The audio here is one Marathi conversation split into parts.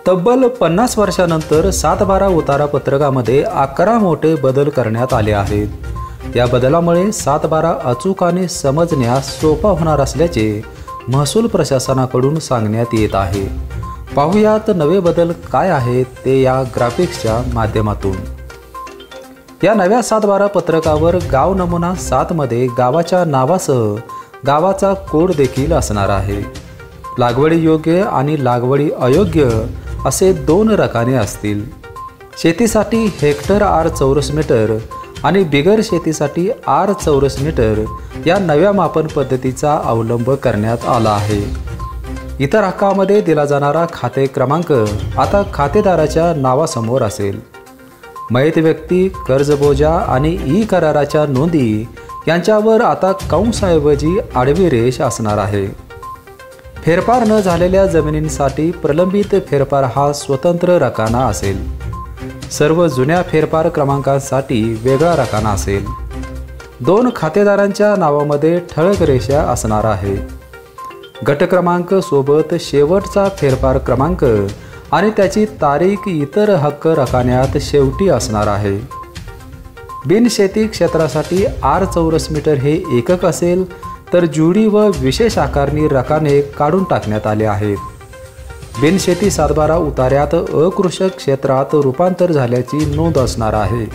तब्बल 50 वर्षानंतर 7/12 उतारा पत्रकामध्ये 11 मोठे बदल करण्यात आले आहेत। या बदलामुळे 7/12 अचूक समजण्यास सोपा होणार असल्याचे महसूल प्रशासनाकडून सांगण्यात येत आहे। पाहुयात नवे बदल काय आहेत ते या ग्राफिक्सच्या माध्यमातून। या नव्या 7/12 पत्रकावर गाव नमुना 7 मध्ये गावाच्या नावासह गावाचा कोड देखील असणार आहे। लागवडी योग्य आणि लागवडी अयोग्य असे 2 रकाने असतील। शेतीसाठी हेक्टर आर चौरस मीटर आणि बिगर शेतीसाठी आर चौरस मीटर या नव्या मापन पद्धतीचा अवलंब करण्यात आला आहे। इतर हक्कामध्ये दिला जाणारा खाते क्रमांक आता खातेदाराच्या नावासमोर असेल। मयत व्यक्ती, कर्जबोजा आणि ई कराराच्या नोंदी यांच्यावर आता कंसाऐवजी आडवी रेष असणार आहे। फेरफार न झालेल्या जमिनींसाठी प्रलंबित फेरफार हा स्वतंत्र रकाना असेल। सर्व जुन्या फेरफार क्रमांकांसाठी वेगळा रकाना असेल। 2 खातेदारांच्या नावामध्ये ठळक रेषा असणार आहे। गट क्रमांक सोबत शेवटचा फेरफार क्रमांक आणि त्याची तारीख इतर हक्क रकान्यात शेवटी असणार आहे। बिनशेती क्षेत्रासाठी आर चौरस मीटर हे एकक असेल, तर जुडी व विशेष आकारणी रकाने काढून टाकण्यात आले आहेत। बिनशेती 7/12 उतार्यात अकृषक क्षेत्रात रूपांतर झाल्याची नोंद असणार आहे।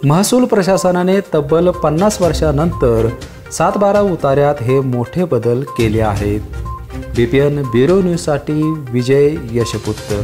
महसूल प्रशासनाने तब्बल 50 वर्षानंतर 7/12 उतार्यात हे मोठे बदल केले आहेत। BPN ब्युरो न्यूजसाठी विजय यशपुत्र।